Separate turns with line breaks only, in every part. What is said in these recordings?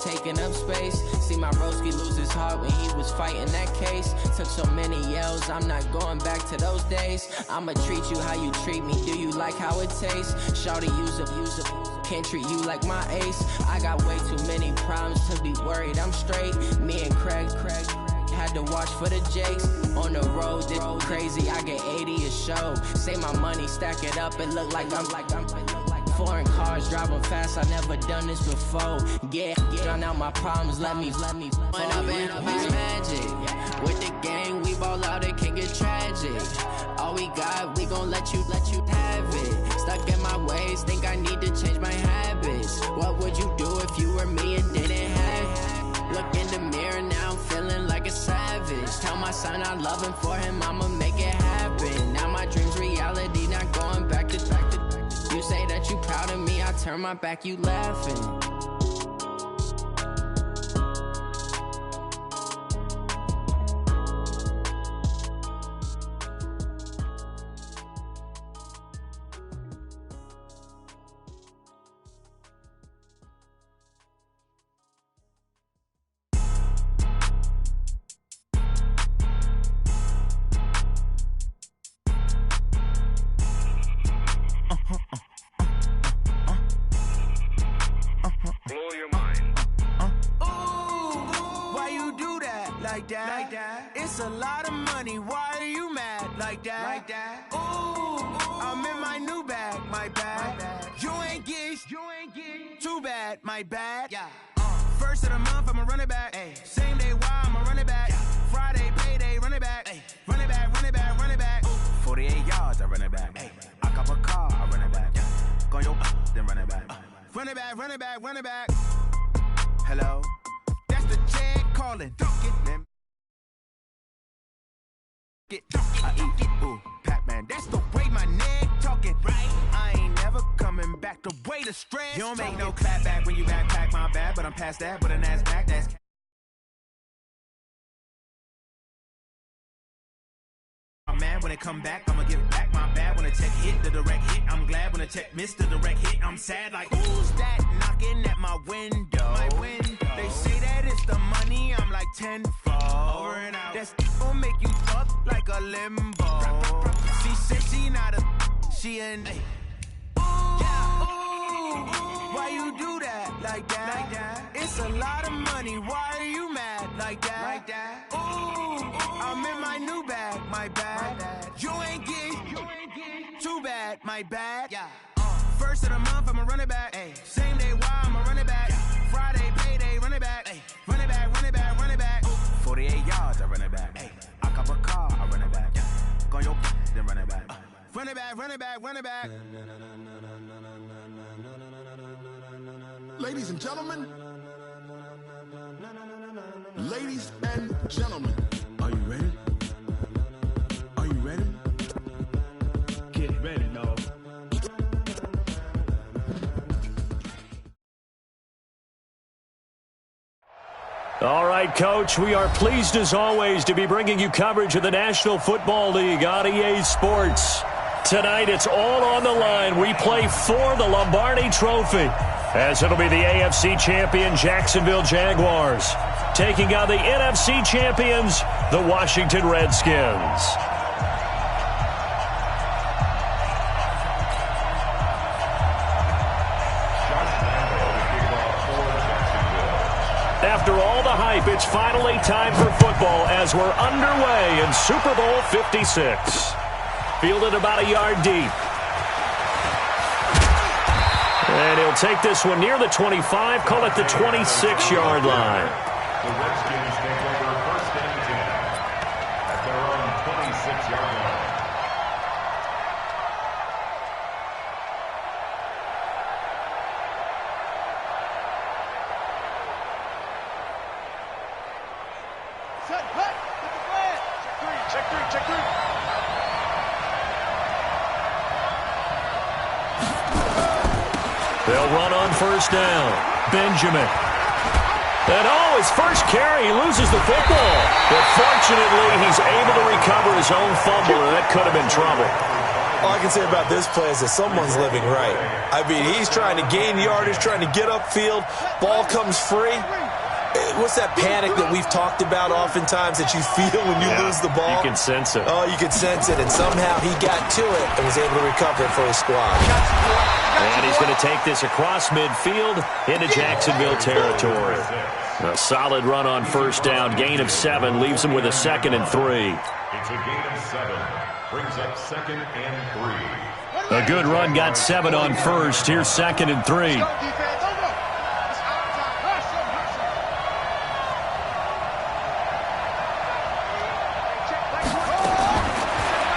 Taking up space, see my broski lose his heart when he was fighting that case. Took so many yells, I'm not going back to those days. I'ma treat you how you treat me, do you like how it tastes? Shawty use up, can't treat you like my ace. I got way too many problems to be worried, I'm straight. Me and Craig had to watch for the Jakes. On the road, this crazy, I get 80 a show. Say my money, stack it up, it look like I'm foreign cars, driving fast, I never done this before. Get out my problems, let me When I been up is magic. With the gang, we ball out, it can get tragic. All we got, we gon' let you have it. Stuck in my ways, think I need to change my habits. What would you do if you were me and didn't have it? Look in the mirror, now I'm feeling like a savage. Tell my son I love him, for him I'ma make it happen. Now my dream's reality, not going back to You say that you proud of me, I turn my back, you laughing.
Like that. It's a lot of money. Why are you mad like that? Ooh, I'm in my new bag, my bad. You ain't get too bad, my bad. Yeah. First of the month, I'ma run it back. Ay. Same day, why I'ma run it back. Yeah. Friday, payday, run it back. Ay. Run it back, run it back, run it back. 48 yards, I run it back. Ay. I cop a car, I run it back. Yeah. Go your then run it back. Run it back, run it back, run it back. Hello, that's the check calling. I eat, ooh, Pac-Man, that's the way my neck talking, right? I ain't never coming back, the way the stress. You don't make no clap back when you backpack, my bad, but I'm past that, with a NASDAQ, that's... Man, when it come back, I'ma give back my bad. When the check hit, the direct hit, I'm glad. When the check missed the direct hit, I'm sad. Like, who's that knocking at my window? They say that it's the money, I'm like tenfold. Over and out. That's gon' make you talk like a limbo. She said she not a, she an ooh, why you do that like that? It's a lot of money, why are you mad like that? Ooh, I'm in my new bag, my bad. You ain't get too bad, my bad. Yeah. First of the month, I'ma run it back. Ay. Same day, why I'ma run it back. Yeah. Friday, payday, run it back. Ay. Run it back, run it back, run it back. 48 yards, I run it back. Ay. I cop a car, I run it back. Yeah. Go your then run it back. Run it back, run it back, run it back.
Ladies and gentlemen, ladies and gentlemen, are you ready? Are you ready? Get ready, dog.
All right, Coach, we are pleased as always to be bringing you coverage of the National Football League on EA Sports. Tonight, it's all on the line. We play for the Lombardi Trophy, as it'll be the AFC champion Jacksonville Jaguars taking on the NFC champions, the Washington Redskins. After all the hype, it's finally time for football as we're underway in Super Bowl 56. Fielded about a yard deep. And he'll take this one near the 25, call it the 26-yard line.
The Redskins take over first and 10 at their own 26-yard line.
Set, cut, get the flag. Check three.
They'll run on first down. Benjamin. And his first carry, he loses the football. But fortunately, he's able to recover his own fumble, and that could have been trouble.
All I can say about this play is that someone's living right. I mean, he's trying to gain yardage, trying to get upfield. Ball comes free. What's that panic that we've talked about oftentimes that you feel when you lose the ball?
You can sense it.
Oh, you can sense it. And somehow he got to it and was able to recover it for his squad.
And he's going to take this across midfield into Jacksonville territory. A solid run on first down. Gain of 7 leaves him with a 2nd and 3.
It's a gain of 7. Brings up 2nd and 3.
A good run got 7 on first. Here's 2nd and 3.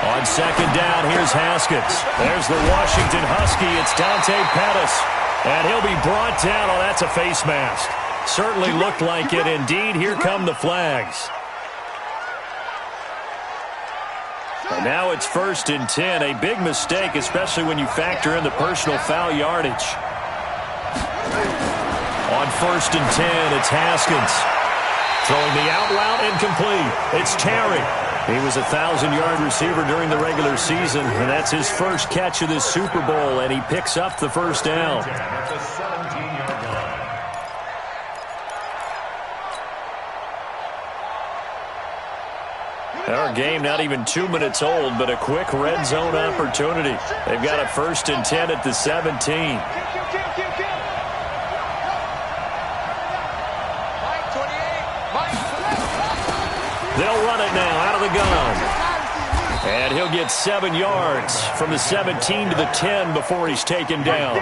On second down, here's Haskins. There's the Washington Husky. It's Dante Pettis. And he'll be brought down. Oh, that's a face mask. Certainly looked like it. Indeed, here come the flags. And now it's 1st and 10. A big mistake, especially when you factor in the personal foul yardage. On 1st and 10, it's Haskins. Throwing the out route incomplete. It's Terry. He was a 1,000-yard receiver during the regular season, and that's his first catch of this Super Bowl, and he picks up the first down.
At the 17-yard line.
Our game not even 2 minutes old, but a quick red zone opportunity. They've got a 1st and 10 at the 17. They'll run it now out of the gun. And he'll get 7 yards from the 17 to the 10 before he's taken down.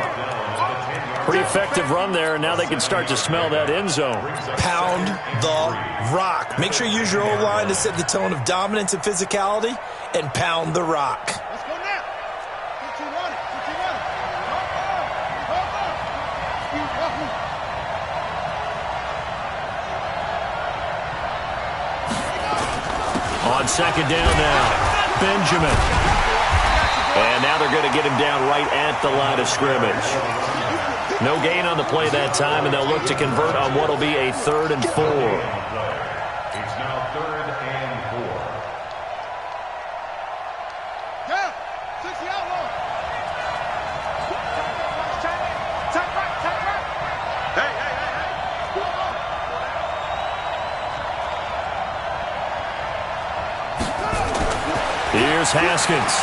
Pretty effective run there, and now they can start to smell that end zone.
Pound the rock. Make sure you use your O-line to set the tone of dominance and physicality, and pound the rock.
Let's go now.
On second down now, Benjamin. And now they're going to get him down right at the line of scrimmage. No gain on the play that time, and they'll look to convert on what will be a 3rd and 4.
It's now 3rd and 4.
Yeah, 60 outlaw. Take right. Hey.
Here's Haskins.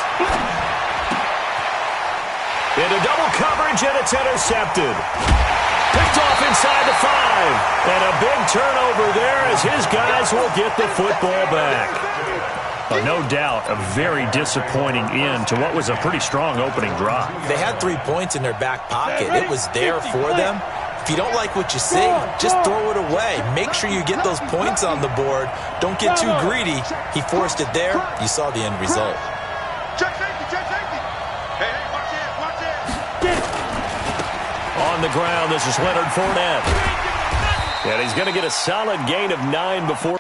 Into double coverage, and it's intercepted. Picked off inside the 5. And a big turnover there as his guys will get the football back. No doubt a very disappointing end to what was a pretty strong opening drive.
They had 3 points in their back pocket. It was there for them. If you don't like what you see, just throw it away. Make sure you get those points on the board. Don't get too greedy. He forced it there. You saw the end result.
Check safety. Hey, watch it.
On the ground, this is Leonard Fournette. And he's going to get a solid gain of 9 before.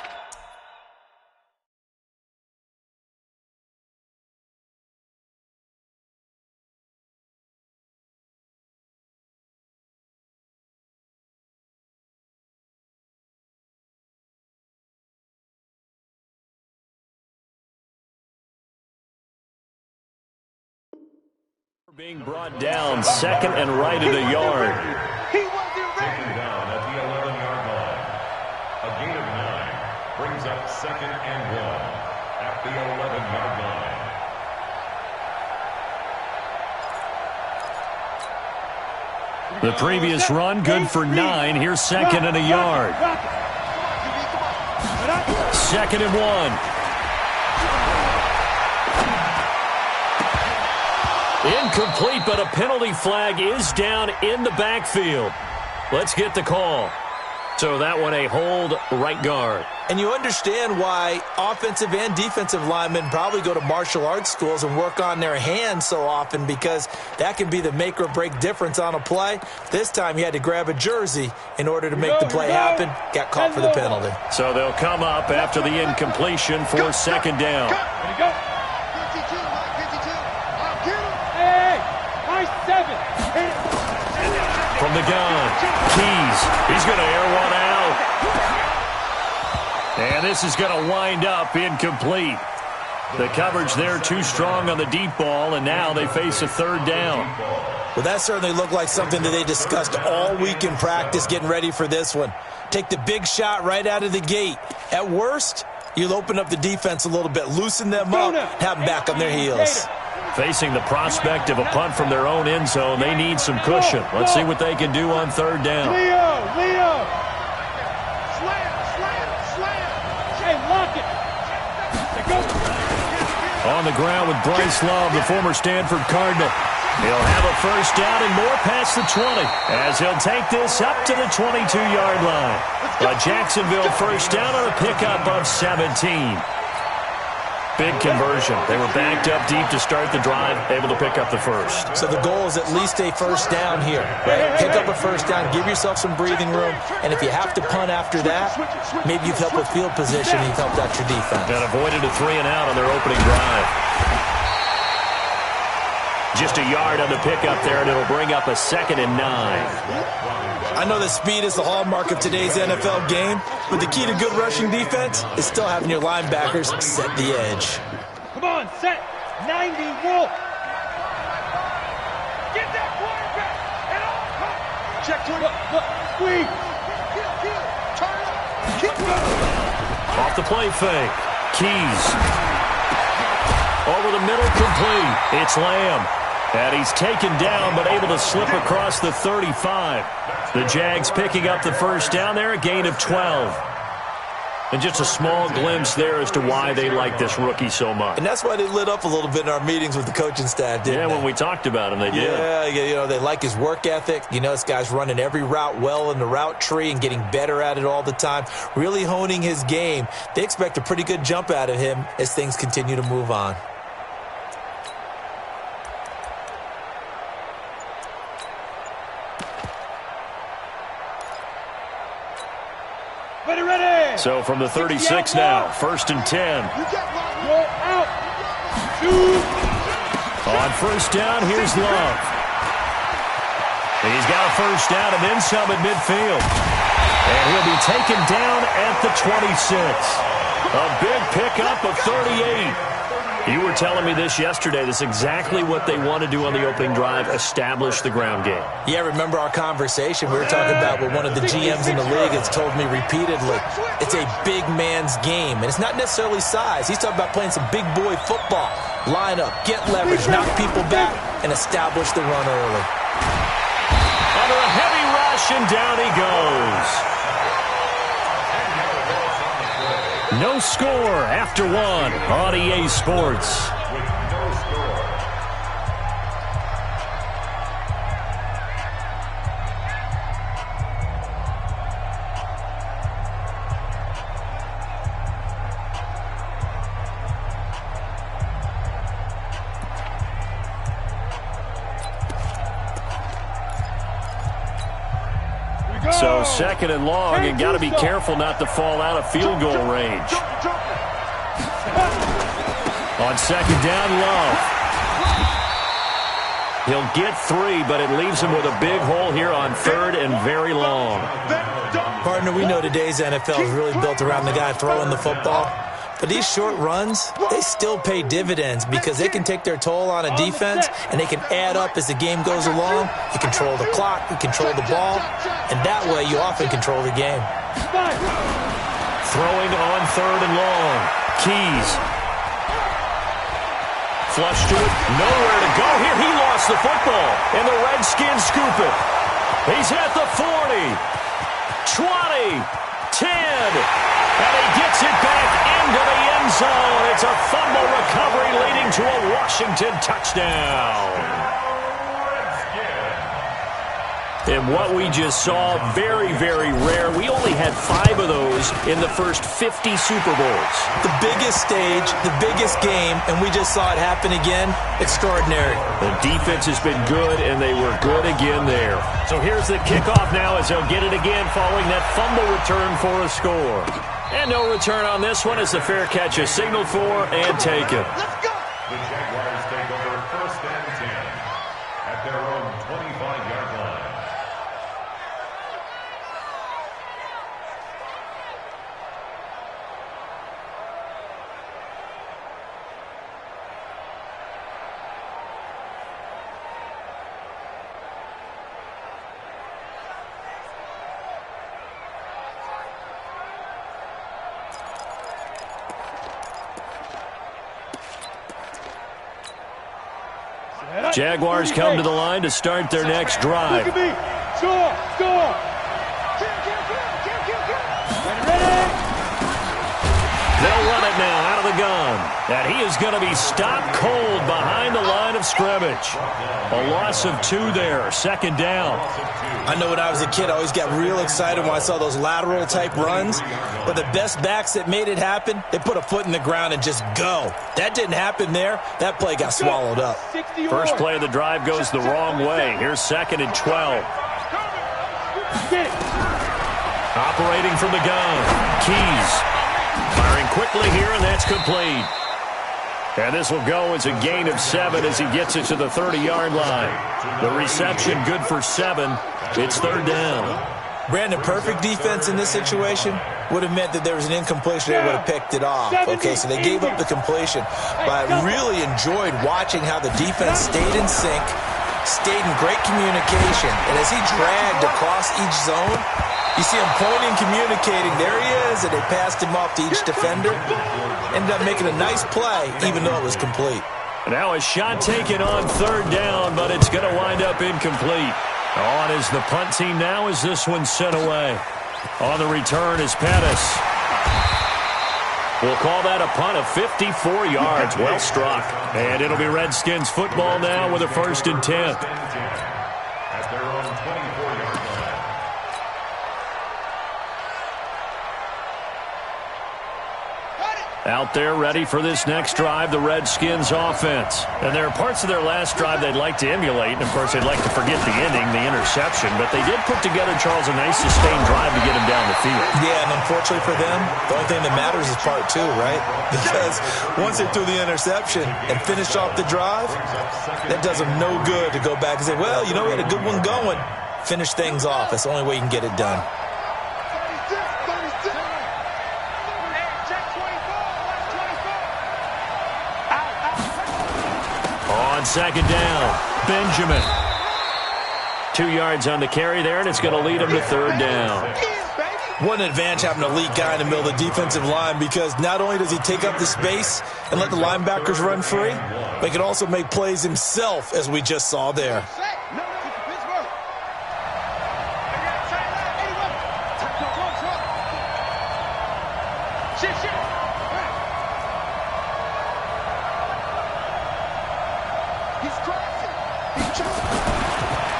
Being brought down, 2nd and right at a yard.
Taken down at the 11-yard line. A gain of 9 brings up 2nd and 1 at the 11-yard line.
The previous run, good for 9. Here's 2nd and a yard. 2nd and 1. Incomplete, but a penalty flag is down in the backfield. Let's get the call. So that one a hold, right guard.
And you understand why offensive and defensive linemen probably go to martial arts schools and work on their hands so often, because that can be the make or break difference on a play. This time he had to grab a jersey in order to make the play happen. Got caught for the penalty.
So they'll come up after the incompletion for 2nd down. From the gun, Keys. He's going to air one out. And this is going to wind up incomplete. The coverage there too strong on the deep ball, and now they face a third down.
Well, that certainly looked like something that they discussed all week in practice getting ready for this one. Take the big shot right out of the gate. At worst, you'll open up the defense a little bit, loosen them up, have them back on their heels.
Facing the prospect of a punt from their own end zone, they need some cushion. Let's see what they can do on third down.
Leo! Slam! Hey, lock it!
On the ground with Bryce Love, the former Stanford Cardinal. He'll have a first down and more past the 20 as he'll take this up to the 22-yard line. A Jacksonville first down on a pickup of 17. Big conversion. They were backed up deep to start the drive, able to pick up the first.
So the goal is at least a first down here, right? Pick up a first down, give yourself some breathing room, and if you have to punt after that, maybe you've helped with field position and you've helped out your defense.
And avoided a 3-and-out on their opening drive. Just a yard on the pickup there, and it'll bring up a 2nd and 9.
I know that speed is the hallmark of today's NFL game, but the key to good rushing defense is still having your linebackers set the edge.
Come on, set! 90, Wolf! Get that quarterback! And off! Check 20. Look, squeeze! Turn up! Keep going!
Off the play fake. Keys. Over the middle, complete. It's Lamb. And he's taken down, but able to slip across the 35. The Jags picking up the first down there, a gain of 12. And just a small glimpse there as to why they like this rookie so much.
And that's why they lit up a little bit in our meetings with the coaching staff, didn't they?
Yeah, when we talked about him, they did.
Yeah, you know, they like his work ethic. You know, this guy's running every route well in the route tree and getting better at it all the time, really honing his game. They expect a pretty good jump out of him as things continue to move on.
So from the 36 now, 1st and 10. On first down, here's Love. He's got a first down and then some at midfield. And he'll be taken down at the 26. A big pickup of 38. You were telling me this yesterday. This is exactly what they want to do on the opening drive, establish the ground game.
Yeah, remember our conversation? We were talking about what one of the GMs in the league has told me repeatedly. It's a big man's game, and it's not necessarily size. He's talking about playing some big boy football. Line up, get leverage, knock people back, and establish the run early.
Under a heavy rush, and down he goes. No score after one on EA Sports. So 2nd and long, and got to be careful not to fall out of field goal range. On 2nd down, Love. He'll get 3, but it leaves him with a big hole here on 3rd and very long.
Partner, we know today's NFL is really built around the guy throwing the football. But these short runs, they still pay dividends because they can take their toll on a defense and they can add up as the game goes along. You control the clock, you control the ball, and that way you often control the game.
Throwing on 3rd and long. Keys. Flush to it. Nowhere to go here. He lost the football, and the Redskins scoop it. He's at the 40, 20, 10, and he gets it back into the end zone. It's a fumble recovery leading to a Washington touchdown. And what we just saw, very, very rare. We only had 5 of those in the first 50 Super Bowls.
The biggest stage, the biggest game, and we just saw it happen again. Extraordinary.
The defense has been good, and they were good again there. So here's the kickoff now as they'll get it again following that fumble return for a score. And no return on this one as the fair catch is signaled for and taken.
Let's go! The Jaguars take over 1st and 10 at their own 25-yard line.
Jaguars come to the line to start their next drive.
Look at me. Score.
They'll run it now out of the gun. And he is going to be stopped cold behind the line of scrimmage. A loss of 2 there, second down.
I know when I was a kid, I always got real excited when I saw those lateral-type runs. But the best backs that made it happen, they put a foot in the ground and just go. That didn't happen there. That play got swallowed up.
First play of the drive goes the wrong way. Here's 2nd and 12. Operating from the gun. Keys. Firing quickly here, and that's complete. And this will go as a gain of 7 as he gets it to the 30-yard line. The reception good for 7. It's 3rd down.
Brandon, perfect defense in this situation would have meant that there was an incompletion. They would have picked it off. Okay, so they gave up the completion. But I really enjoyed watching how the defense stayed in sync, stayed in great communication. And as he dragged across each zone, you see him pointing, communicating. There he is, and they passed him off to each defender. Ended up making a nice play, even though it was complete.
Now a shot taken on 3rd down, but it's going to wind up incomplete. On is the punt team now as this one's sent away. On the return is Pettis. We'll call that a punt of 54 yards. Well struck. And it'll be Redskins football now with a 1st and 10.
At their own 24-yard line.
Out there ready for this next drive, the Redskins offense. And there are parts of their last drive they'd like to emulate. And, of course, they'd like to forget the ending, the interception. But they did put together, Charles, a nice sustained drive to get him down the field.
Yeah, and unfortunately for them, the only thing that matters is part 2, right? Because once they threw the interception and finished off the drive, that does them no good to go back and say, well, you know, we had a good one going. Finish things off. That's the only way you can get it done.
On 2nd down, Benjamin. 2 yards on the carry there, and it's going to lead him to 3rd down.
What an advantage having an elite guy in the middle of the defensive line, because not only does he take up the space and let the linebackers run free, but he can also make plays himself, as we just saw there.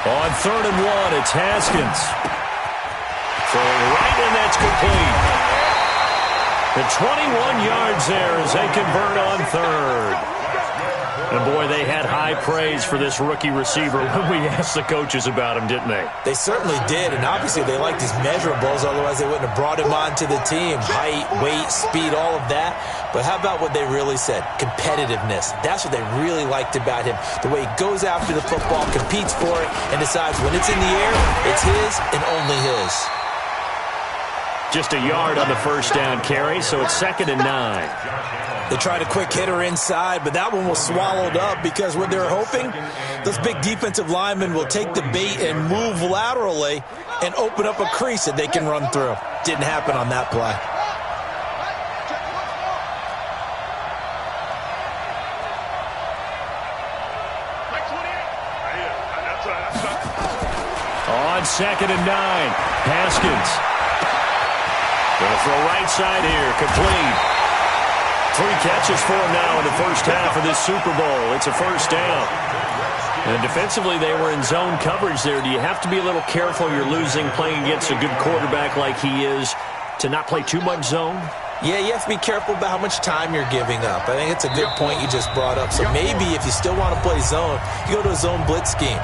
On 3rd and 1, it's Haskins. Throwing right, and that's complete. The 21 yards there as they convert on 3rd. And, boy, they had high praise for this rookie receiver when we asked the coaches about him, didn't they?
They certainly did, and obviously they liked his measurables, otherwise they wouldn't have brought him onto the team. Height, weight, speed, all of that. But how about what they really said? Competitiveness. That's what they really liked about him. The way he goes after the football, competes for it, and decides when it's in the air, it's his and only his.
Just a yard on the 1st down carry, so it's 2nd and 9.
They tried a quick hitter inside, but that one was swallowed up because what they're hoping, those big defensive linemen will take the bait and move laterally and open up a crease that they can run through. Didn't happen on that play.
On 2nd and 9, Haskins. Going to throw right side here, complete. 3 catches for him now in the first half of this Super Bowl. It's a 1st down. And defensively, they were in zone coverage there. Do you have to be a little careful? You're losing, playing against a good quarterback like he is, to not play too much zone?
Yeah, you have to be careful about how much time you're giving up. I think it's a good point you just brought up. So maybe if you still want to play zone, you go to a zone blitz scheme.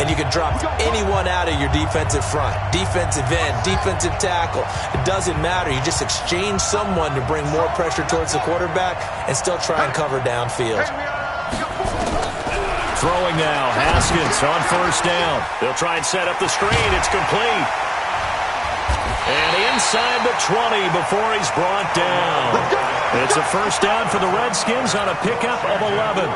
And you can drop anyone out of your defensive front. Defensive end, defensive tackle. It doesn't matter. You just exchange someone to bring more pressure towards the quarterback and still try and cover downfield.
Throwing now, Haskins on 1st down. They'll try and set up the screen. It's complete. And inside the 20 before he's brought down. It's a 1st down for the Redskins on a pickup of 11.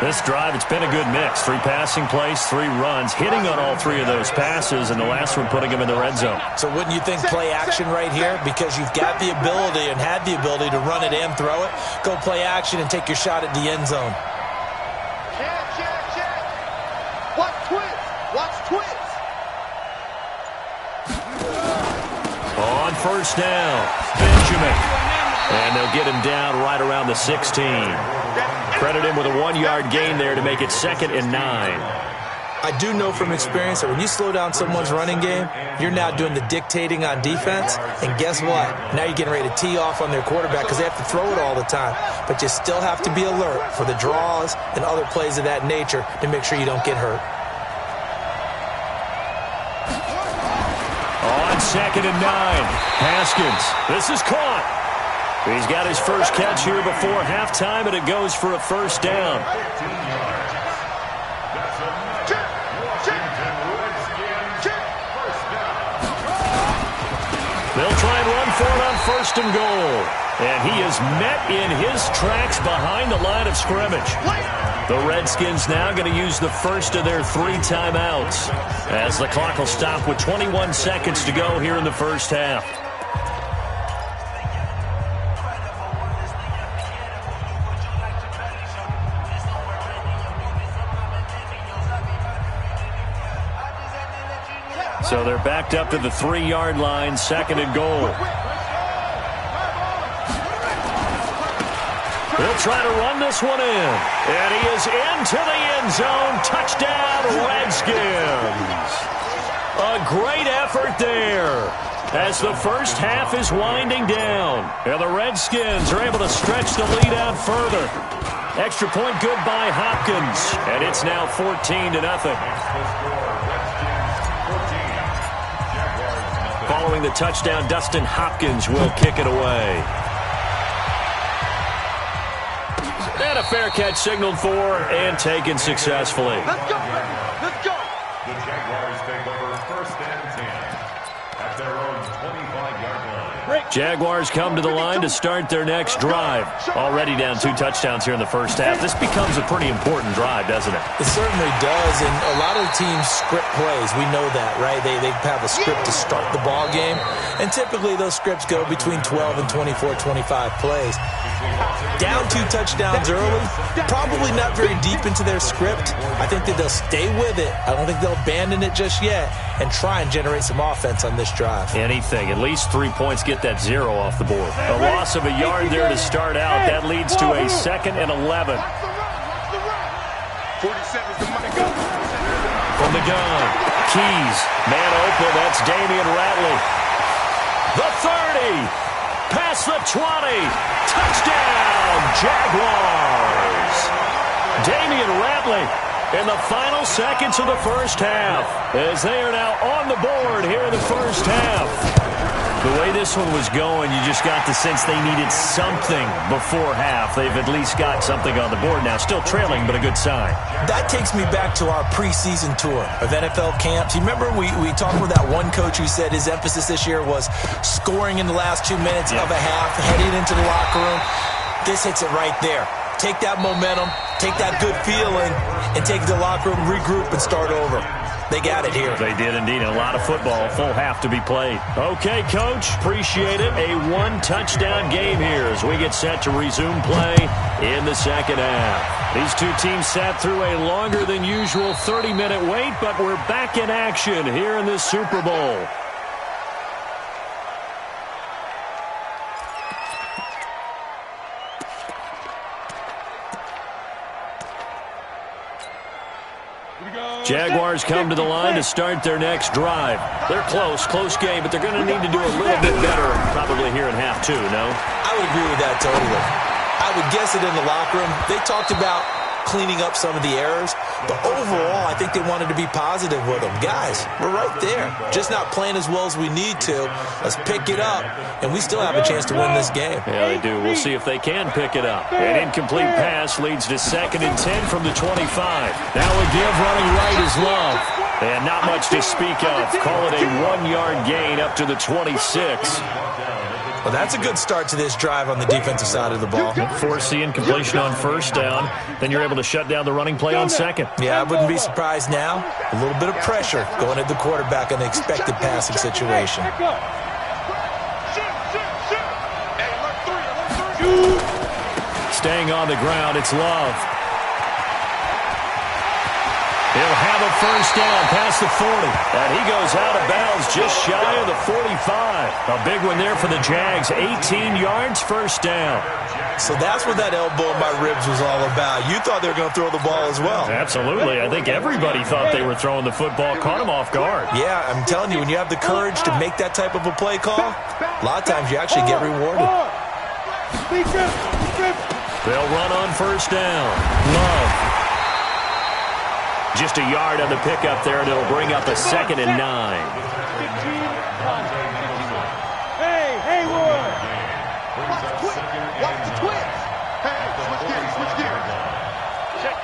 This drive, it's been a good mix. 3 passing plays, 3 runs, hitting on all 3 of those passes, and the last one putting him in the red zone.
So wouldn't you think play action right here? Because you've got the ability and had the ability to run it and throw it. Go play action and take your shot at the end zone.
On first down, Benjamin. And they'll get him down right around the 16. Credit him with a 1-yard gain there to make it 2nd and 9.
I do know from experience that when you slow down someone's running game, you're now doing the dictating on defense. And guess what? Now you're getting ready to tee off on their quarterback because they have to throw it all the time. But you still have to be alert for the draws and other plays of that nature to make sure you don't get hurt.
On 2nd and 9, Haskins. This is caught. He's got his first catch here before halftime, and it goes for a first down. They'll try and run for it on 1st and goal. And he is met in his tracks behind the line of scrimmage. The Redskins now going to use the first of their 3 timeouts as the clock will stop with 21 seconds to go here in the first half. So they're backed up to the 3-yard line, 2nd and goal. He'll try to run this one in. And he is into the end zone. Touchdown, Redskins. A great effort there as the first half is winding down. And the Redskins are able to stretch the lead out further. Extra point good by Hopkins. And it's now 14-0. Following the touchdown, Dustin Hopkins will kick it away. And a fair catch signaled for and taken successfully.
Let's go. Let's go.
The Jaguars take over 1st and 10 at their own 25-yard line.
Jaguars come to the line to start their next drive. Already down 2 touchdowns here in the first half. This becomes a pretty important drive, doesn't it?
It certainly does, and a lot of the teams script plays. We know that, right? They have a script to start the ball game, and typically those scripts go between 12 and 24, 25 plays. Down 2 touchdowns early, probably not very deep into their script. I think that they'll stay with it. I don't think they'll abandon it just yet and try and generate some offense on this drive.
Anything. At least 3 points get that 0 off the board. A loss of a yard there to start out. That leads to a 2nd and 11.
47's the money. Go.
From the gun, Keys. Man open. That's Damian Ratley. The 30. Past the 20. Touchdown, Jaguars. Damian Ratley in the final seconds of the first half as they are now on the board here in the first half. The way this one was going, you just got the sense they needed something before half. They've at least got something on the board now. Still trailing, but a good sign.
That takes me back to our preseason tour of NFL camps. You remember we talked with that one coach who said his emphasis this year was scoring in the last 2 minutes of a half, heading into the locker room. This hits it right there. Take that momentum, take that good feeling, and take it to the locker room, regroup, and start over. They got it here.
They did indeed. A lot of football, full half to be played. Okay, Coach, appreciate it. A 1-touchdown game here as we get set to resume play in the second half. These two teams sat through a longer than usual 30-minute wait, but we're back in action here in the Super Bowl. Jaguars come to the line to start their next drive. They're close game, but they're going to need to do a little bit better probably here in half 2, no?
I would agree with that totally. I would guess it in the locker room. They talked about cleaning up some of the errors, but overall, I think they wanted to be positive with them. Guys, we're right there. Just not playing as well as we need to. Let's pick it up, and we still have a chance to win this game.
Yeah, they do. We'll see if they can pick it up. An incomplete pass leads to 2nd and 10 from the 25. Now a give running right is Love. And not much to speak of. Call it a 1-yard gain up to the 26.
Well, that's a good start to this drive on the defensive side of the ball.
Force the incompletion on first down. Then you're able to shut down the running play on second.
Yeah, I wouldn't be surprised now. A little bit of pressure going at the quarterback in an expected passing situation.
Staying on the ground, it's Love. He'll have a first down past the 40. And he goes out of bounds just shy of the 45. A big one there for the Jags. 18 yards, first down.
So that's what that elbow in my ribs was all about. You thought they were going to throw the ball as well.
Absolutely. I think everybody thought they were throwing the football. Caught him off guard.
Yeah, I'm telling you, when you have the courage to make that type of a play call, a lot of times you actually get rewarded.
They'll run on first down. Love. Just a yard on the pickup there, and it'll bring up a 2nd and 9.
Hey, Haywood! Watch the twins! Hey, switch gears. Check.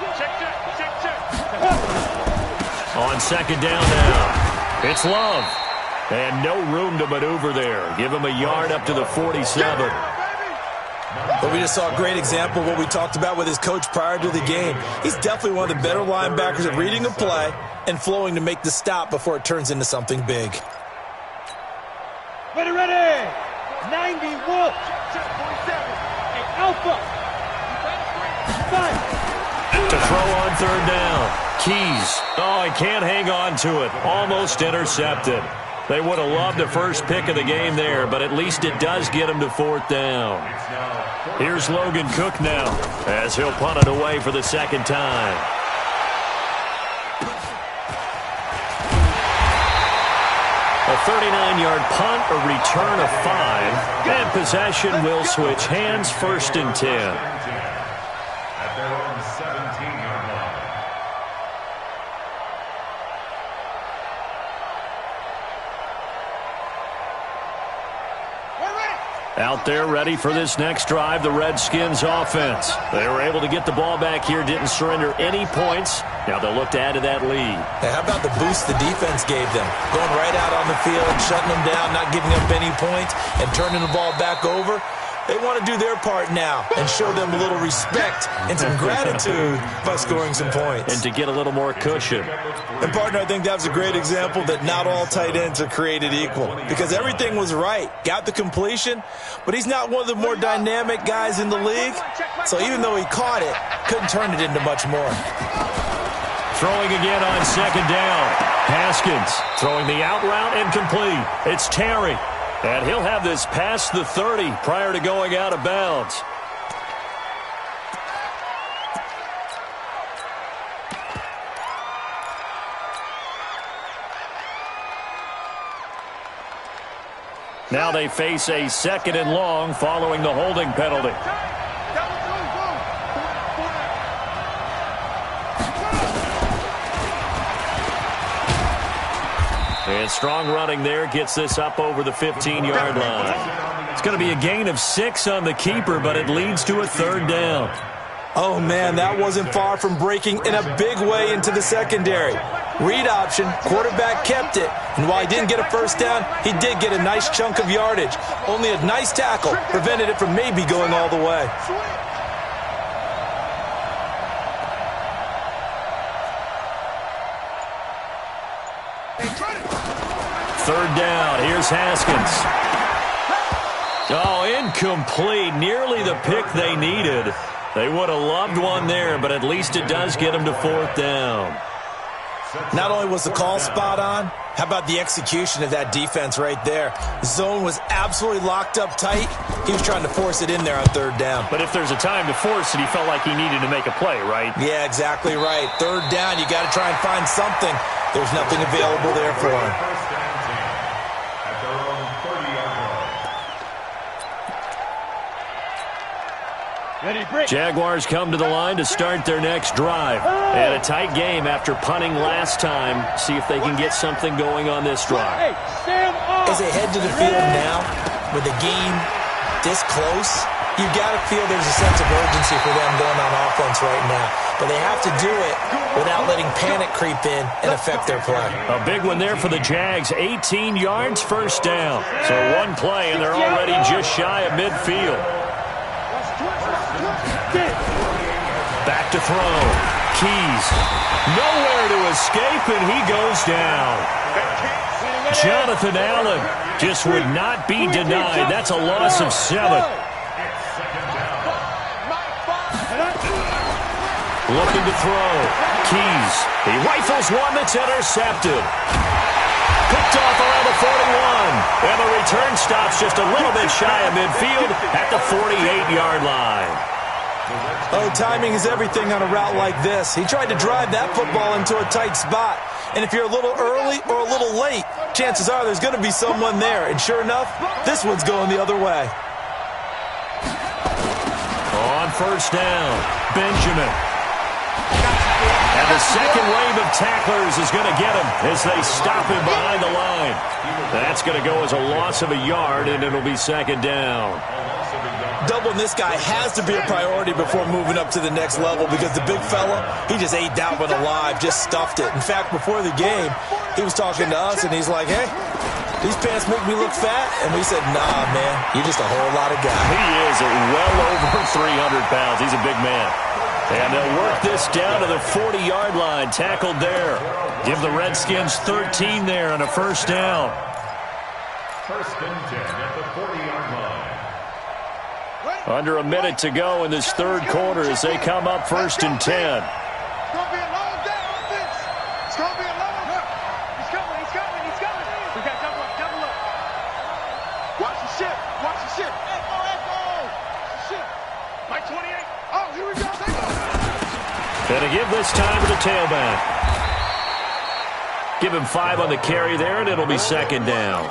On 2nd down now, it's Love. And no room to maneuver there. Give him a yard up to the 47.
But we just saw a great example of what we talked about with his coach prior to the game. He's definitely one of the better linebackers at reading a play and flowing to make the stop before it turns into something big.
Ready! 90 Wolf! Hey, Alpha!
To throw on 3rd down. Keys. Oh, he can't hang on to it. Almost intercepted. They would have loved the first pick of the game there, but at least it does get him to 4th down. Here's Logan Cook now, as he'll punt it away for the 2nd time. A 39-yard punt, a return of 5, and possession will switch hands, 1st and 10.
At their own 17-yard line.
Out there ready for this next drive, the Redskins offense. They were able to get the ball back here, didn't surrender any points. Now they'll look to add to that lead.
Hey, how about the boost the defense gave them? Going right out on the field, shutting them down, not giving up any points, and turning the ball back over. They want to do their part now and show them a little respect and some gratitude by scoring some points.
And to get a little more cushion.
And, partner, I think that was a great example that not all tight ends are created equal because everything was right. Got the completion, but he's not one of the more dynamic guys in the league. So even though he caught it, couldn't turn it into much more.
Throwing again on 2nd down. Haskins throwing the out route incomplete. It's Terry. And he'll have this past the 30 prior to going out of bounds. Now they face a 2nd and long following the holding penalty. And strong running there gets this up over the 15-yard line. It's going to be a gain of 6 on the keeper, but it leads to a 3rd down.
Oh, man, that wasn't far from breaking in a big way into the secondary. Read option, quarterback kept it, and while he didn't get a first down, he did get a nice chunk of yardage. Only a nice tackle prevented it from maybe going all the way.
Third down. Here's Haskins. Oh, incomplete. Nearly the pick they needed. They would have loved one there, but at least it does get them to 4th down.
Not only was the call spot on, how about the execution of that defense right there? Zone was absolutely locked up tight. He was trying to force it in there on 3rd down.
But if there's a time to force it, he felt like he needed to make a play, right?
Yeah, exactly right. 3rd down, you got to try and find something. There's nothing available there for him.
Jaguars come to the line to start their next drive. And a tight game after punting last time. See if they can get something going on this drive.
As they head to the field now, with the game this close, you got to feel there's a sense of urgency for them going on offense right now. But they have to do it without letting panic creep in and affect their play.
A big one there for the Jags. 18 yards, first down. So one play, and they're already just shy of midfield. Back to throw. Keys. Nowhere to escape, and he goes down. Jonathan Allen just would not be denied. That's a loss of 7. Looking to throw. Keys. He rifles one that's intercepted. Picked off around the 41. And the return stops just a little bit shy of midfield at the 48-yard line.
Oh, timing is everything on a route like this. He tried to drive that football into a tight spot. And if you're a little early or a little late, chances are there's going to be someone there. And sure enough, this one's going the other way.
On first down, Benjamin. And the second wave of tacklers is going to get him as they stop him behind the line. That's going to go as a loss of a yard, and it'll be second down.
Doubling this guy has to be a priority before moving up to the next level because the big fella, he just ate that one alive, just stuffed it. In fact, before the game, he was talking to us, and he's like, hey, these pants make me look fat. And we said, nah, man, you're just a whole lot of guy.
He is well over 300 pounds. He's a big man. And they'll work this down to the 40-yard line, tackled there. Give the Redskins 13 there on a first down.
First and 10 at the 40-yard line.
Under a minute to go in this third quarter as they come up first and 10.
It's going to be a long day on this. It's going to be a long day. He's coming. We got double up. Watch the ship. Echo. Ship. Mike 28. Oh, here we go.
And to give this time to the tailback. Give him 5 on the carry there, and it'll be second down.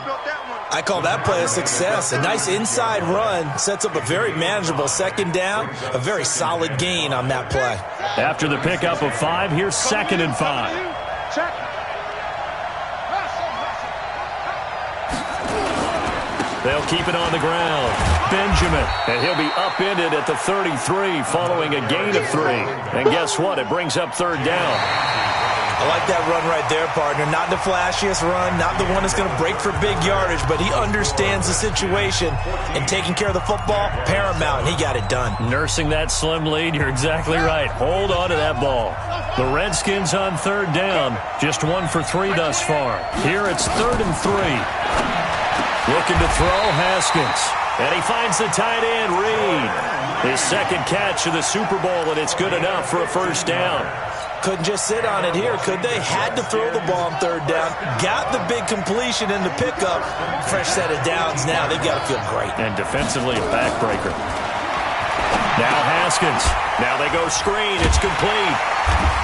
I call that play a success. A nice inside run sets up a very manageable second down, a very solid gain on that play.
After the pickup of 5, here's second and 5. They'll keep it on the ground. Benjamin, and he'll be upended at the 33 following a gain of 3. And guess what? It brings up third down.
I like that run right there, partner. Not the flashiest run, not the one that's going to break for big yardage, but he understands the situation, and taking care of the football, paramount, and he got it done.
Nursing that slim lead, you're exactly right. Hold on to that ball. The Redskins on third down, just 1 for 3 thus far. Here it's 3rd and 3. Looking to throw, Haskins. And he finds the tight end, Reed. His second catch of the Super Bowl, and it's good enough for a first down.
Couldn't just sit on it here, could they? Had to throw the ball on third down. Got the big completion in the pickup. Fresh set of downs now. They've got to feel great.
And defensively, a backbreaker. Now Haskins. Now they go screen. It's complete.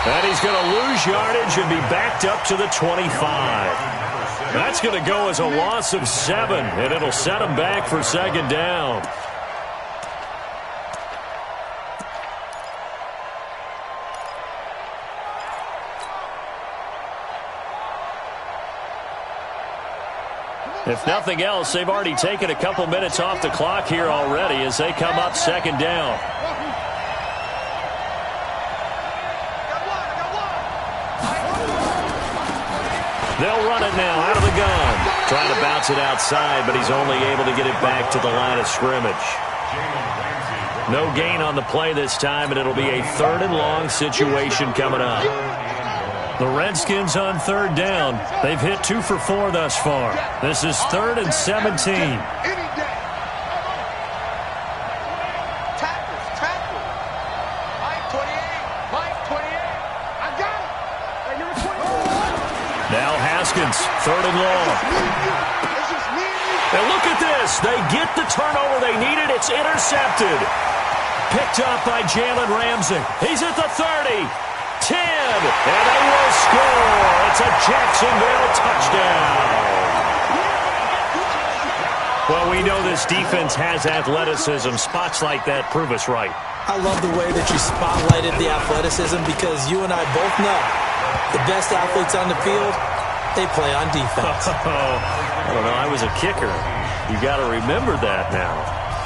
And he's going to lose yardage and be backed up to the 25. That's going to go as a loss of 7, and it'll set him back for second down. If nothing else, they've already taken a couple minutes off the clock here already as they come up second down. They'll run it now out of the gun. Trying to bounce it outside, but he's only able to get it back to the line of scrimmage. No gain on the play this time, and it'll be a 3rd and long situation coming up. The Redskins on third down. They've hit 2 for 4 thus far. This is 3rd and 17. Now Haskins, 3rd and long. And look at this. They get the turnover they needed. It's intercepted. Picked up by Jalen Ramsey. He's at the 30. 10, and they will score. It's a Jacksonville touchdown. Well, we know this defense has athleticism. Spots like that prove us right.
I love the way that you spotlighted the athleticism because you and I both know the best athletes on the field, they play on defense.
I don't know. I was a kicker. You got to remember that now.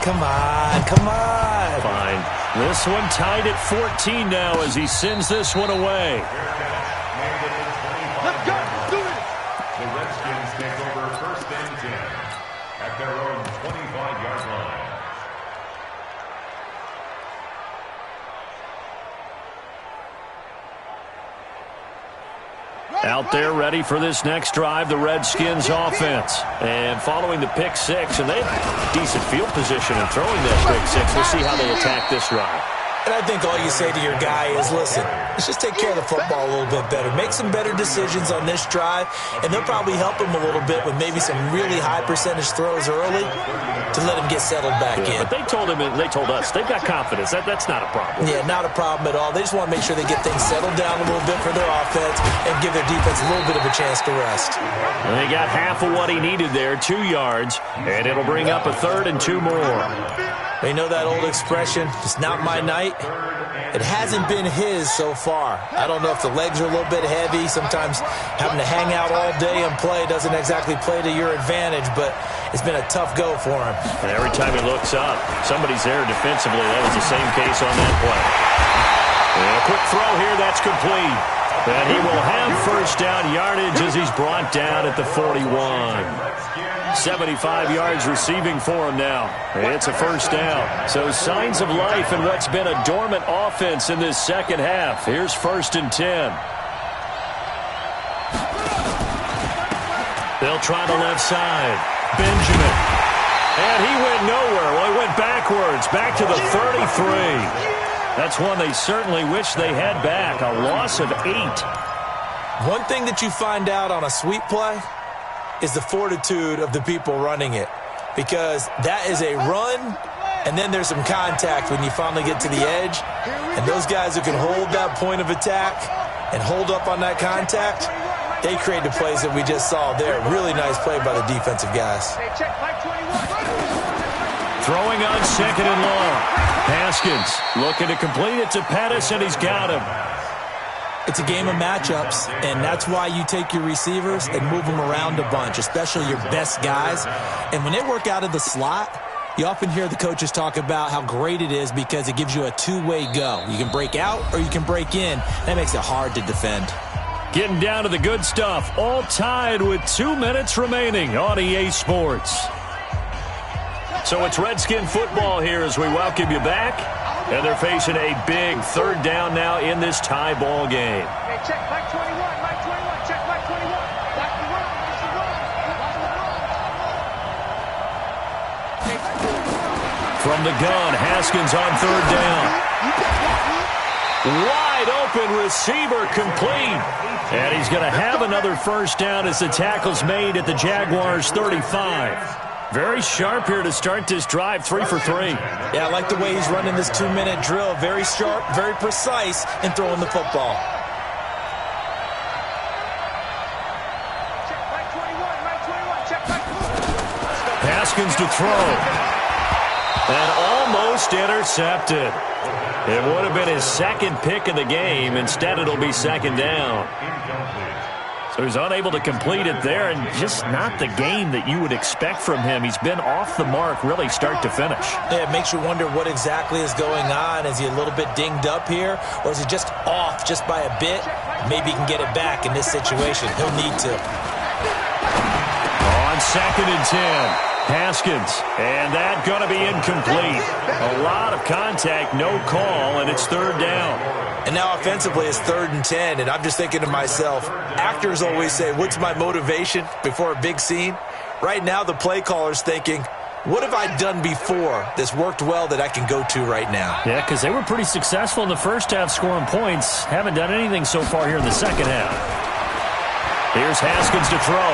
Come on.
Fine. This one tied at 14 now as he sends this one away.
Let's go. Do it.
The Redskins take over 1st and 10 at their own 25-yard line.
Out there ready for this next drive, the Redskins offense. And following the pick 6, and they have decent field position in throwing that pick 6. We'll see how they attack this drive.
And I think all you say to your guy is, listen, let's just take care of the football a little bit better. Make some better decisions on this drive, and they'll probably help him a little bit with maybe some really high percentage throws early to let him get settled back in.
But they told him and they told us they've got confidence. That's not a problem.
Yeah, not a problem at all. They just want to make sure they get things settled down a little bit for their offense and give their defense a little bit of a chance to rest.
And they got half of what he needed there, 2 yards, and it'll bring up a 3rd and 2 more.
You know that old expression, it's not my night? It hasn't been his so far. I don't know if the legs are a little bit heavy. Sometimes having to hang out all day and play doesn't exactly play to your advantage, but it's been a tough go for him.
And every time he looks up, somebody's there defensively. That was the same case on that play. And a quick throw here, that's complete. And he will have first down yardage as he's brought down at the 41. 75 yards receiving for him now. It's a first down. So signs of life in what's been a dormant offense in this second half. Here's 1st and 10. They'll try the left side. Benjamin. And he went nowhere. Well, he went backwards. Back to the 33. That's one they certainly wish they had back. A loss of 8.
One thing that you find out on a sweep play is the fortitude of the people running it, because that is a run, and then there's some contact when you finally get to the edge, and those guys who can hold that point of attack and hold up on that contact, they create the plays that we just saw there. Really nice play by the defensive guys.
Throwing on 2nd and long. Haskins looking to complete it to Pettis, and he's got him.
It's a game of matchups, and that's why you take your receivers and move them around a bunch, especially your best guys. And when they work out of the slot, you often hear the coaches talk about how great it is because it gives you a two-way go. You can break out or you can break in. That makes it hard to defend.
Getting down to the good stuff, all tied with 2 minutes remaining on EA Sports. So it's Redskin football here as we welcome you back. And they're facing a big 3rd down now in this tie ball game.
Hey, check Mike 21, Mike 21, check Mike 21. That's the run, that's the run, that's the run.
From the gun, Haskins on 3rd down. Wide open receiver complete. And he's going to have another first down as the tackle's made at the Jaguars' 35. Very sharp here to start this drive, 3 for 3.
Yeah, I like the way he's running this 2-minute drill. Very sharp, very precise in throwing the football.
Haskins to throw. And almost intercepted. It would have been his 2nd pick of the game. Instead, it'll be 2nd down. So he's unable to complete it there, and just not the game that you would expect from him. He's been off the mark really start to finish.
Yeah, it makes you wonder what exactly is going on. Is he a little bit dinged up here, or is he just off just by a bit? Maybe he can get it back in this situation. He'll need to.
On 2nd and 10. Haskins, and that going to be incomplete. A lot of contact, no call, and it's 3rd down.
And now offensively it's 3rd and 10, and I'm just thinking to myself, actors always say, what's my motivation before a big scene? Right now the play caller's thinking, what have I done before that's worked well that I can go to right now?
Yeah, because they were pretty successful in the first half scoring points. Haven't done anything so far here in the second half. Here's Haskins to throw.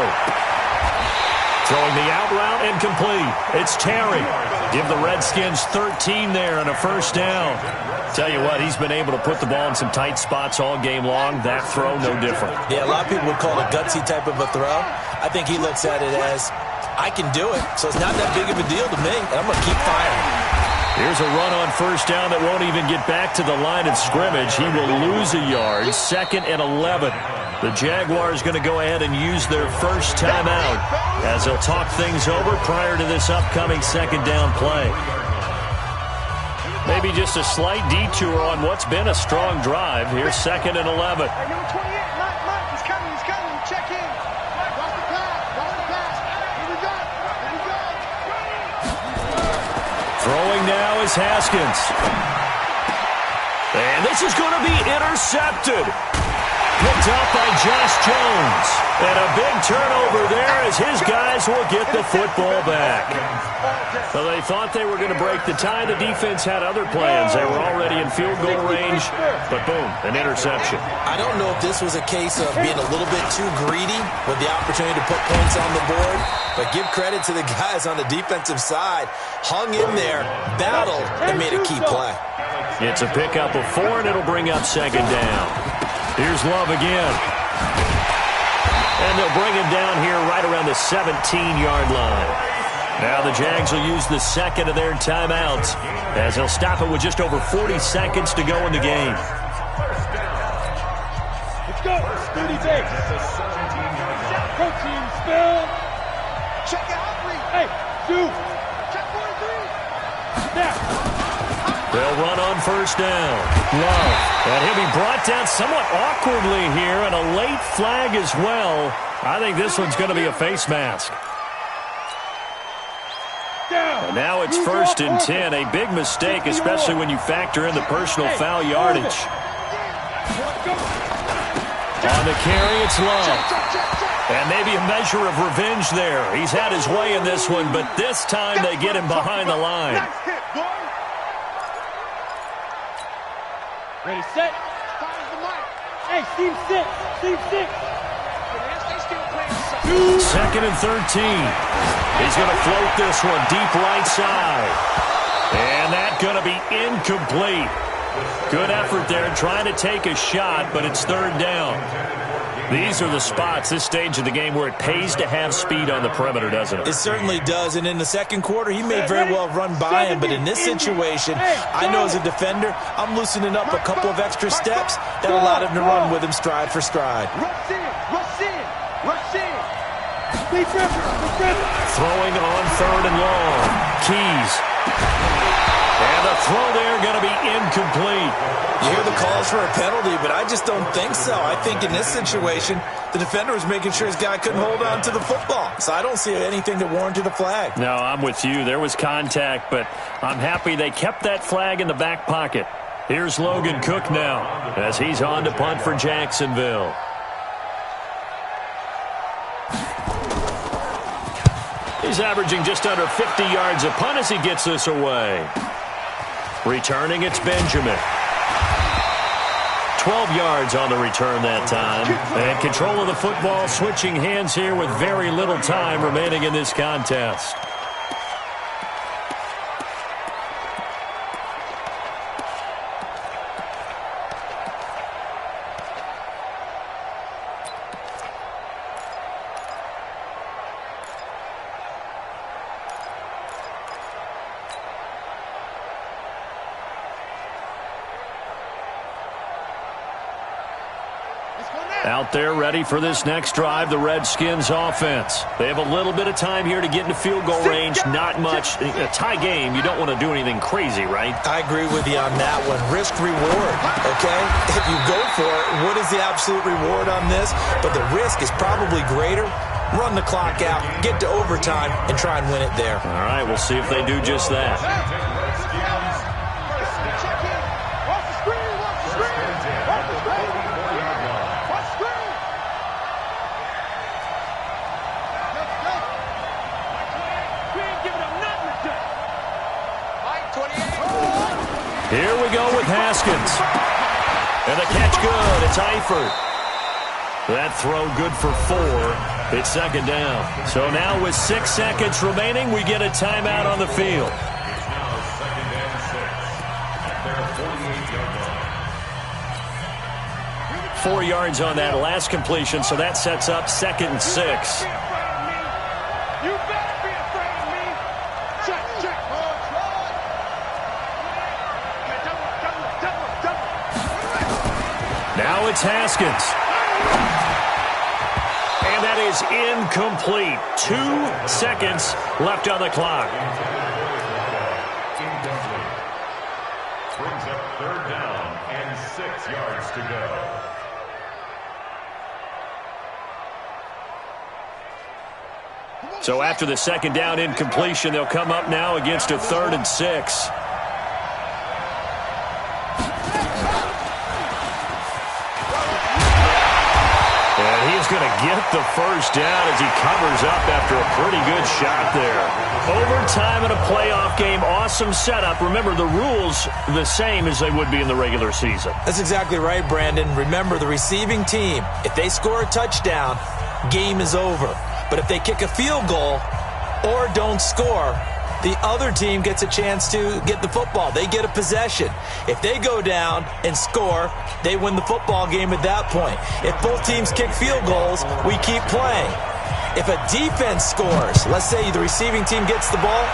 Throwing the out route incomplete. It's Terry. Give the Redskins 13 there and a first down. Tell you what, he's been able to put the ball in some tight spots all game long. That throw, no different.
Yeah, a lot of people would call it a gutsy type of a throw. I think he looks at it as, I can do it, so it's not that big of a deal to me, and I'm going to keep firing.
Here's a run on first down that won't even get back to the line of scrimmage. He will lose a yard. 2nd and 11. The Jaguars going to go ahead and use their first timeout as they'll talk things over prior to this upcoming 2nd down play. Maybe just a slight detour on what's been a strong drive. Here's 2nd and 11.
Hey, number 28, Mike, he's coming, check in. Mike, watch the pass, here we go.
Throwing now is Haskins. And this is going to be intercepted. Picked up by Josh Jones. And a big turnover there as his guys will get the football back. Well, they thought they were going to break the tie. The defense had other plans. They were already in field goal range, but boom, an interception.
I don't know if this was a case of being a little bit too greedy with the opportunity to put points on the board, but give credit to the guys on the defensive side. Hung in there, battled, and made a key play.
It's a pickup of 4, and it'll bring up second down. Here's Love again. And they'll bring him down here right around the 17-yard line. Now the Jags will use the second of their timeouts as they'll stop it with just over 40 seconds to go in the game.
Let's go. Steady base. Protein spill. Check out. Hey, 2. Check 43. Now.
They'll run on first down. Love. And he'll be brought down somewhat awkwardly here, and a late flag as well. I think this one's going to be a face mask. And now it's 1st and 10. A big mistake, especially when you factor in the personal foul yardage. On the carry, it's Love. And maybe a measure of revenge there. He's had his way in this one, but this time they get him behind the line.
Ready, set. Fires the mic. Hey, Steve 6. Steve 6.
Second and 13. He's going to float this one deep right side. And that's going to be incomplete. Good effort there trying to take a shot, but it's 3rd down. These are the spots, this stage of the game, where it pays to have speed on the perimeter, doesn't it?
It certainly does, and in the second quarter, he may very well run by him, but in this situation, I know as a defender, I'm loosening up a couple of extra steps that allowed him to run with him stride for stride.
Rush in, rush in, rush in.
Throwing on 3rd and long. Keys. And the throw there going to be incomplete.
You hear the calls for a penalty, but I just don't think so. I think in this situation, the defender was making sure his guy couldn't hold on to the football. So I don't see anything that warranted a flag.
No, I'm with you. There was contact, but I'm happy they kept that flag in the back pocket. Here's Logan Cook now as he's on to punt for Jacksonville. He's averaging just under 50 yards a punt as he gets this away. Returning, it's Benjamin. 12 yards on the return that time. And control of the football, switching hands here with very little time remaining in this contest. Out there ready for this next drive, the Redskins offense. They have a little bit of time here to get into field goal range, not much. A tie game, you don't want to do anything crazy, right?
I agree with you on that one. Risk reward, okay? If you go for it, what is the absolute reward on this? But the risk is probably greater. Run the clock out, get to overtime, and try and win it there.
All right, we'll see if they do just that. Here we go with Haskins. And the catch good. It's Eifert. That throw good for 4. It's second down. So now with 6 seconds remaining, we get a timeout on the field. 4 yards on that last completion, so that sets up 2nd and 6. Now it's Haskins. And that is incomplete. 2 seconds left on the clock.
Brings up 3rd down and 6 yards to go.
So after the second down incompletion, they'll come up now against a 3rd and 6. is going to get the first down as he covers up after a pretty good shot there. Overtime in a playoff game, awesome setup. Remember, the rules the same as they would be in the regular season.
That's exactly right, Brandon. Remember, the receiving team, if they score a touchdown, game is over. But if they kick a field goal or don't score, the other team gets a chance to get the football. They get a possession. If they go down and score, they win the football game at that point. If both teams kick field goals, we keep playing. If a defense scores, let's say the receiving team gets the ball,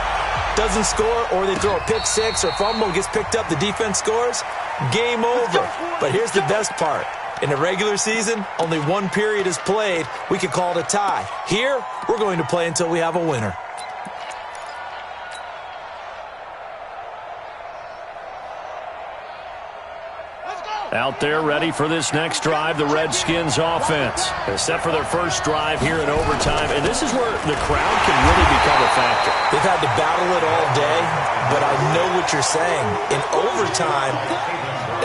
doesn't score, or they throw a pick six or fumble, gets picked up, the defense scores, game over. But here's the best part. In the regular season, only one period is played. We could call it a tie. Here, we're going to play until we have a winner.
Out there ready for this next drive, the Redskins offense. They're set for their first drive here in overtime, and this is where the crowd can really become a factor.
They've had to battle it all day, but I know what you're saying. In overtime,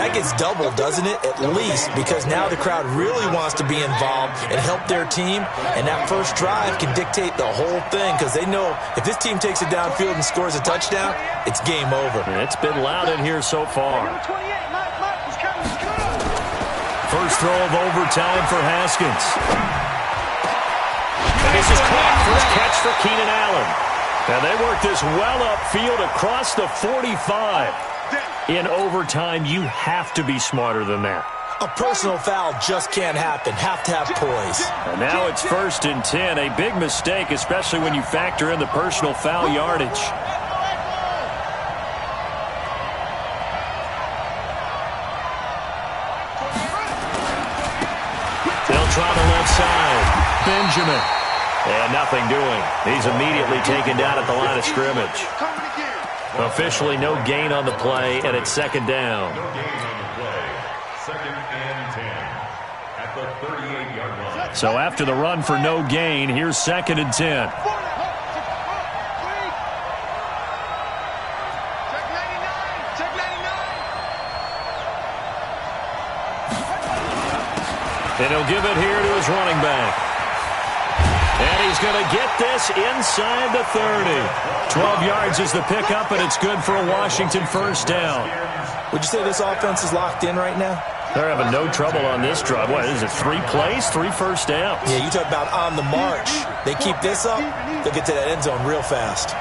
that gets doubled, doesn't it? At least, because now the crowd really wants to be involved and help their team, and that first drive can dictate the whole thing because they know if this team takes it downfield and scores a touchdown, it's game over.
And it's been loud in here so far. First throw of overtime for Haskins. And this is caught. First catch for Keenan Allen. And they work this well upfield across the 45. In overtime, you have to be smarter than that.
A personal foul just can't happen. Have to have poise.
And now it's 1st and 10. A big mistake, especially when you factor in the personal foul yardage. They'll try the left side. Benjamin. And nothing doing. He's immediately taken down at the line of scrimmage. Officially no gain on the play, and it's 2nd down.
No gain on the play. 2nd and 10 at the 38-yard line.
So after the run for no gain, here's 2nd and 10. And he'll give it here to his running back. And he's going to get this inside the 30. 12 yards is the pickup, and it's good for a Washington first down.
Would you say this offense is locked in right now?
They're having no trouble on this drive. What is it, 3 plays, 3 first downs?
Yeah, you talk about on the march. They keep this up, they'll get to that end zone real fast.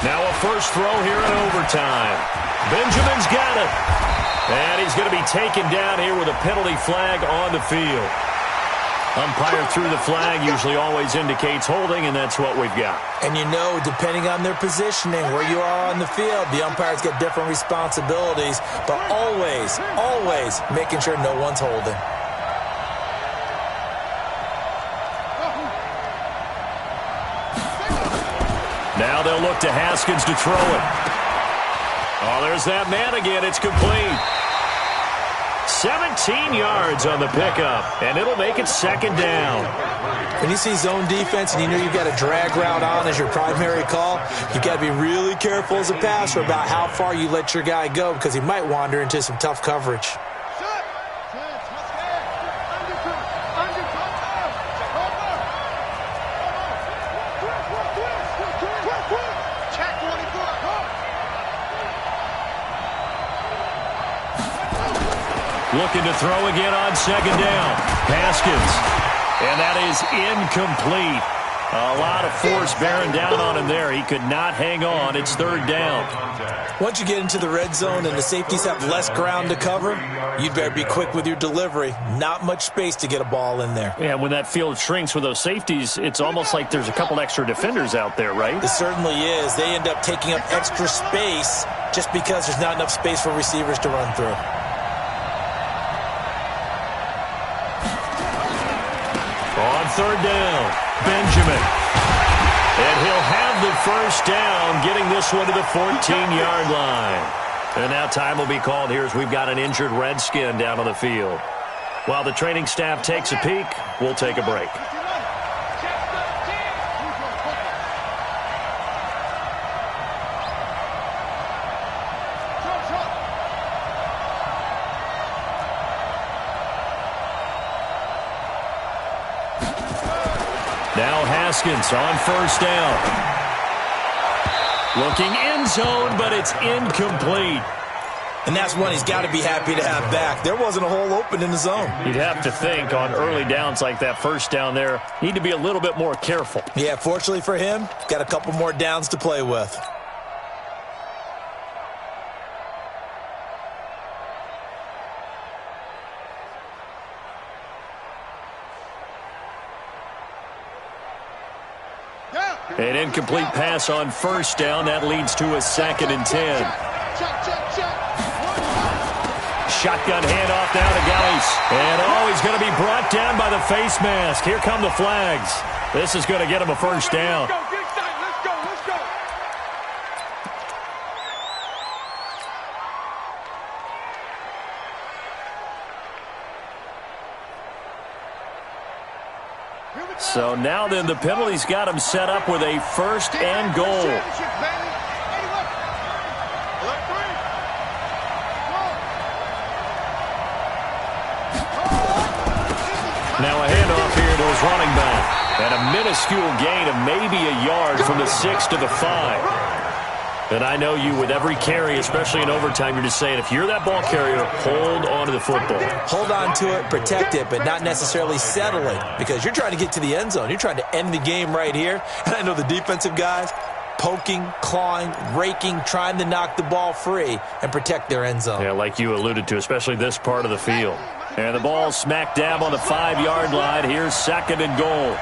Now a first throw here in overtime. Benjamin's got it. And he's going to be taken down here with a penalty flag on the field. Umpire threw the flag, usually always indicates holding, and that's what we've got.
And you know, depending on their positioning, where you are on the field, the umpires get different responsibilities, but always, always making sure no one's holding.
Now they'll look to Haskins to throw it. Oh, there's that man again. It's complete. 17 yards on the pickup, and it'll make it 2nd down.
When you see zone defense and you know you've got a drag route on as your primary call, you've got to be really careful as a passer about how far you let your guy go because he might wander into some tough coverage.
Looking to throw again on 2nd down. Haskins. And that is incomplete. A lot of force bearing down on him there. He could not hang on. It's 3rd down.
Once you get into the red zone and the safeties have less ground to cover, you'd better be quick with your delivery. Not much space to get a ball in there.
Yeah, when that field shrinks with those safeties, it's almost like there's a couple extra defenders out there, right?
It certainly is. They end up taking up extra space just because there's not enough space for receivers to run through.
On 3rd down, Benjamin. And he'll have the first down, getting this one to the 14-yard line. And now time will be called here as we've got an injured Redskin down on the field. While the training staff takes a peek, we'll take a break. Now Haskins on first down. Looking end zone, but it's incomplete.
And that's one he's got to be happy to have back. There wasn't a hole open in the zone.
You'd have to think on early downs like that first down there, need to be a little bit more careful.
Yeah, fortunately for him, got a couple more downs to play with.
An incomplete pass on first down. That leads to a 2nd and 10. Shotgun handoff now to Geis. And he's going to be brought down by the face mask. Here come the flags. This is going to get him a first down.
Let's go.
So now then the penalty's got him set up with a 1st and goal. Now a handoff here to his running back. And a minuscule gain of maybe a yard from the 6 to the 5. And I know you, with every carry, especially in overtime, you're just saying, if you're that ball carrier, hold on to the football.
Hold on to it, protect it, but not necessarily settle it, because you're trying to get to the end zone. You're trying to end the game right here. And I know the defensive guys poking, clawing, raking, trying to knock the ball free and protect their end zone.
Yeah, like you alluded to, especially this part of the field. And the ball smack dab on the 5-yard line. Here's 2nd and goal.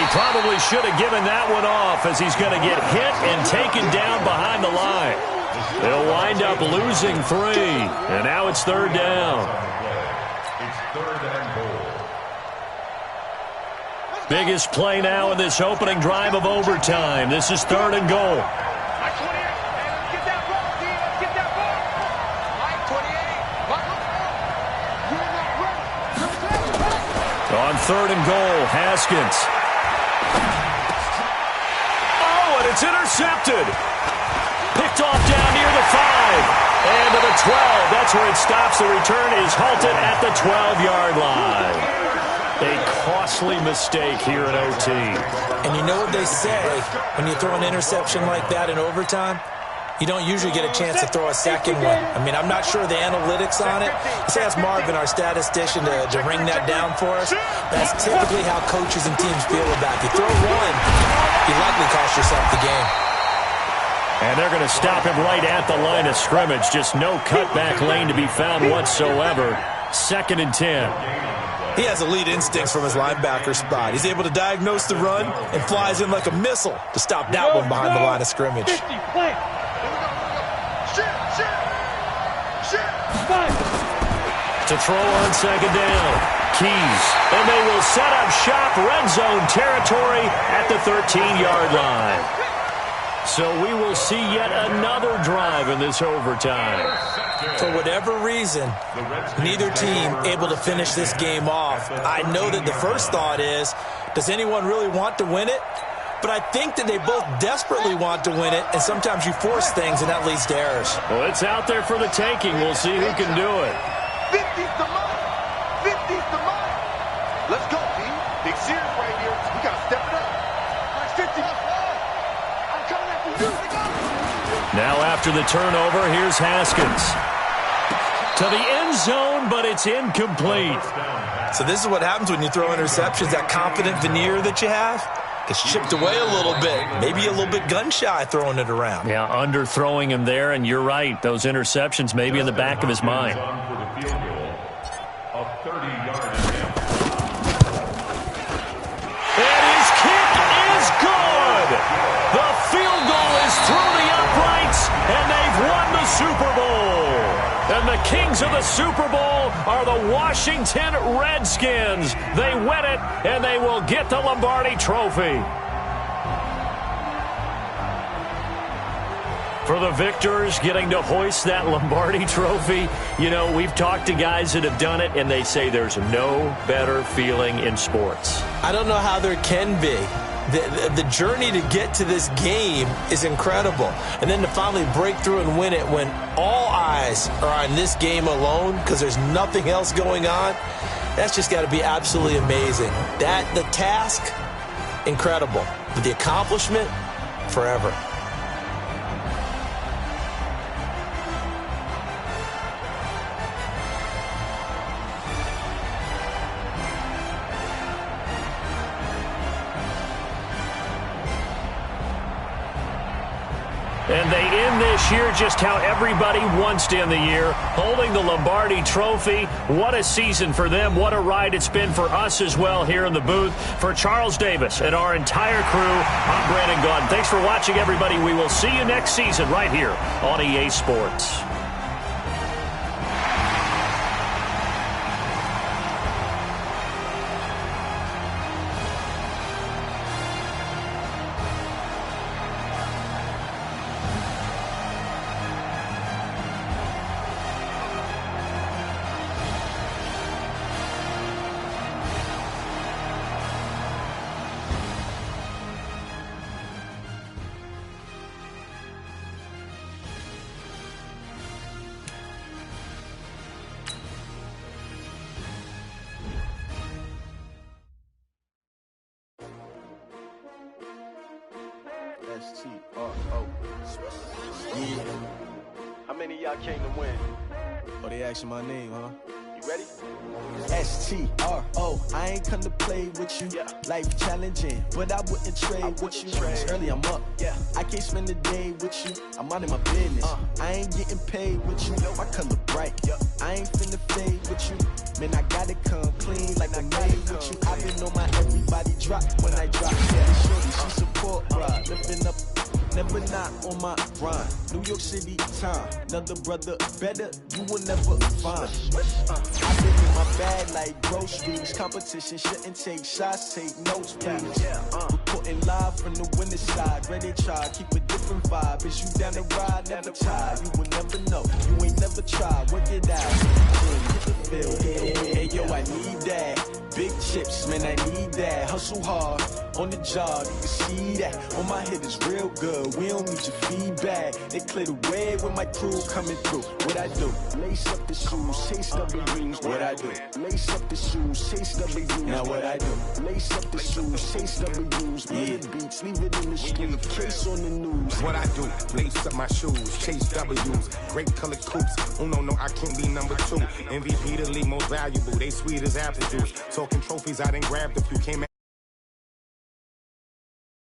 Probably should have given that one off, as he's going to get hit and taken down behind the line. They'll wind up losing 3, and now it's 3rd down.
It's 3rd and goal.
Biggest play now in this opening drive of overtime. This is 3rd and goal. On 3rd and goal, Haskins. It's intercepted. Picked off down near the 5. And to the 12. That's where it stops. The return is halted at the 12-yard line. A costly mistake here in OT.
And you know what they say when you throw an interception like that in overtime? You don't usually get a chance to throw a second one. I mean, I'm not sure the analytics on it. Let's ask Marvin, our statistician, to ring that down for us. That's typically how coaches and teams feel about it. You throw one, you likely cost yourself the game.
And they're going to stop him right at the line of scrimmage. Just no cutback lane to be found whatsoever. 2nd and 10.
He has elite instincts from his linebacker spot. He's able to diagnose the run and flies in like a missile to stop that one behind the line of scrimmage.
To throw on 2nd down. Keys. And they will set up shop, red zone territory at the 13-yard line. So we will see yet another drive in this overtime.
For whatever reason, neither team able to finish this game off. I know that the first thought is, does anyone really want to win it? But I think that they both desperately want to win it, and sometimes you force things, and that leads to errors.
Well, it's out there for the taking. We'll see who can do it.
50's the money. 50's the money. Let's go, B. Big series right here. We got to step it up. 50. I'm coming after you.
Now after the turnover, here's Haskins. To the end zone, but it's incomplete.
So this is what happens when you throw interceptions. That confident veneer that you have gets chipped away a little bit. Maybe a little bit gun-shy throwing it around.
Yeah, underthrowing him there, and you're right. Those interceptions may be in the back of his mind.
For the field goal, a 30-yard attempt.
And his kick is good! The field goal is through the uprights, and they've won the Super Bowl! And the kings of the Super Bowl are the Washington Redskins. They win it, and they will get the Lombardi Trophy. For the victors, getting to hoist that Lombardi Trophy, you know, we've talked to guys that have done it, and they say there's no better feeling in sports.
I don't know how there can be. The journey to get to this game is incredible. And then to finally break through and win it when all eyes are on this game alone because there's nothing else going on, That's just got to be absolutely amazing. The task, incredible. But the accomplishment, forever.
And they end this year just how everybody wants to end the year, holding the Lombardi Trophy. What a season for them. What a ride it's been for us as well here in the booth. For Charles Davis and our entire crew, I'm Brandon Gaudin. Thanks for watching, everybody. We will see you next season right here on EA Sports.
S-T-R-O. Yeah. How many of y'all came to win? Oh, they asking my name, huh? You ready? S-T-R-O. I ain't come to play with you. Yeah. Life challenging, but I wouldn't trade with you. It's early, I'm up. Yeah. I can't spend the day with you. I'm out of my business. I ain't getting paid with you. My color bright. I ain't finna fade with you. Man, I gotta come clean like I made with you. I been on my everybody drop when I drop. Yeah, shorty, she support ride. Lifting up, never not on my grind. New York City time. Another brother better, you will never find. I been in my bag like groceries. Competition shouldn't take shots, take notes, please. Reporting live from the winning side. Ready to try, keep a different vibe. Is you down the ride, never tired. You will never know, you ain't never tried. Work it out. Hit the field. Hey yo, I need that. Big chips, man, I need that. Hustle hard on the job, you can see that. On my head is real good, we don't need your feedback. They clear the way with my crew coming through. What I do? Lace up the shoes, chase W's. What I do? Lace up the shoes, chase W's. Now what I do? Lace up the shoes, chase W's. Yeah, beats, leave it in the street, case on the news.
What I do? Lace up my shoes, chase W's. Great colored coops. Oh no, I can't be number 2. MVP the league most valuable. They sweet as apple juice. Talking trophies, I done grabbed a few. Came